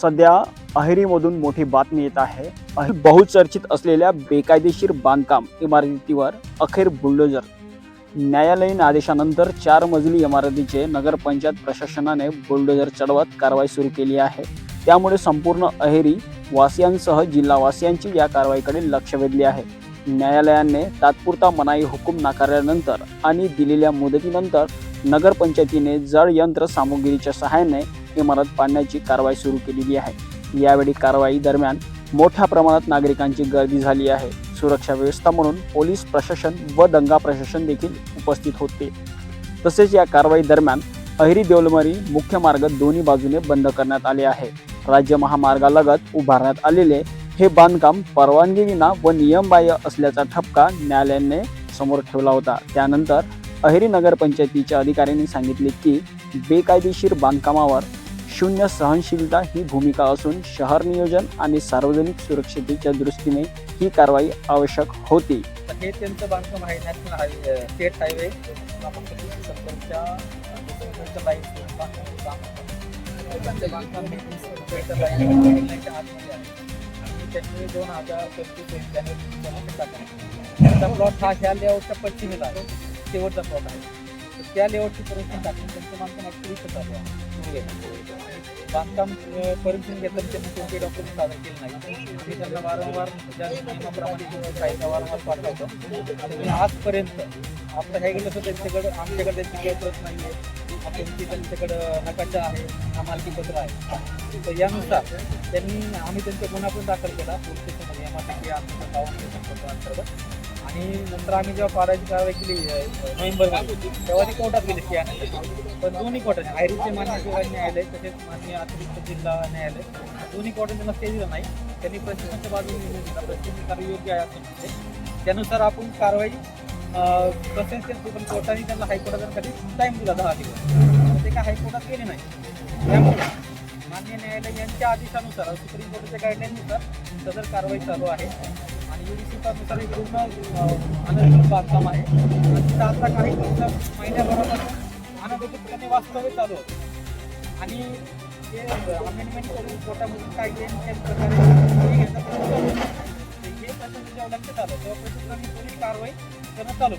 सध्या अहेरीमधून मोठी बातमी येत आहे. बहुचर्चित असलेल्या बेकायदेशीर बांधकाम इमारतीवर अखेर बुलडोजर. न्यायालयीन आदेशानंतर 4 मजली इमारतीचे नगरपंचायत प्रशासनाने बुलडोजर चढवत कारवाई सुरू केली आहे. त्यामुळे संपूर्ण अहेरी वासियांसह जिल्हावासियांची या कारवाईकडे लक्ष वेधले आहे. न्यायालयाने तात्पुरता मनाई हुकूम नाकारल्यानंतर आणि दिलेल्या मुदतीनंतर नगरपंचायतीने जड यंत्र सामुग्रीच्या सहाय्याने इमारत पाडण्याची कारवाई सुरू केलेली आहे. यावेळी कारवाई दरम्यान मोठ्या प्रमाणात नागरिकांची गर्दी झाली आहे. सुरक्षा व्यवस्था म्हणून पोलीस प्रशासन व दंगा प्रशासन देखील उपस्थित होते. तसेच या कारवाई दरम्यान अहेरी देवलमरी मुख्य मार्ग दोन्ही बाजूने बंद करण्यात आले आहे. राज्य महामार्गालगत उभारण्यात आलेले हे बांधकाम परवानगीविना व नियमबाह्य असल्याचा ठपका न्यायालयाने समोर ठेवला होता. त्यानंतर अहेरी नगरपंचायतीच्या अधिकाऱ्यांनी सांगितले की बेकायदेशीर बांधकामावर शून्य सहनशीलता ही भूमिका असून शहर नियोजन आणि सार्वजनिक सुरक्षतेच्या दृष्टीने ही कारवाई आवश्यक होती. हे त्यांचं बांधकाम आहे नॅशनल हायवे स्टेट हायवे आपण सत्तरच्या लाईन बांधकाम लाईनच्या आतमध्ये आहे आणि त्याचे 2025 त्यांचा प्लॉट हा ह्या लेआउटच्या पश्चिमेला आहे. शेवटचा प्लॉट आहे. तर त्या लेआउटची परमिशन टाकून त्यांचं बांधकाम ॲक्च्युली चालू आहे. बांधकाम परमिशन घेताना त्यांनी कोणते डॉक्युमेंट सादर केले नाही. ते त्यांना वारंवार ज्या नियमाप्रमाणे कायदा वारंवार पाठवतो. आणि आजपर्यंत आपलं हे गेलं तर त्यांच्याकडं आमच्याकडे त्यांची प्रत नाही आहे. त्यांची त्यांच्याकडं नकाशा आहे, मालकीपत्र आहे. तर यानुसार आम्ही त्यांचा गुन्हा पण दाखल केला पोलीस स्टेशनमध्ये यामध्ये अंतर्गत. आणि नंतर आम्ही जेव्हा पाडायची कारवाई केली नोव्हेंबरमध्ये तेव्हा ती कोर्टात गेली की आणण्यासाठी. पण दोन्ही कोर्टाने अहेरीचे मान्य विभाग न्यायालय तसेच मान्य अतिरिक्त जिल्हा न्यायालय दोन्ही कोर्टाने त्यांना स्टे दिला नाही. त्यांनी प्रशासनाच्या बाजूने निर्णय दिला. प्रशासन कारवाई योग्य आहे असं म्हणते. त्यानुसार आपण कारवाई तसेच पण कोर्टाने त्यांना हायकोर्टात कधी टाईम दिला 10 दिवस. ते काय हायकोर्टात गेले नाही. त्यामुळे मान्य न्यायालय यांच्या आदेशानुसार सुप्रीम कोर्टाच्या गाईडलाईननुसार सदर कारवाई चालू आहे. आणि UDCनुसार एक पूर्ण अनधिकृत बांधकाम आहे. आणि आता काही महिन्याबरोबर अनधिकृतपणे वास्तव्य चालू होतं. आणि ते अमेंडमेंट करून कोर्टामधून कायदे त्या प्रकारे हे प्रशासन जेव्हा लक्ष चालू तेव्हा प्रशासनाने पूर्ण कारवाई करणं चालू.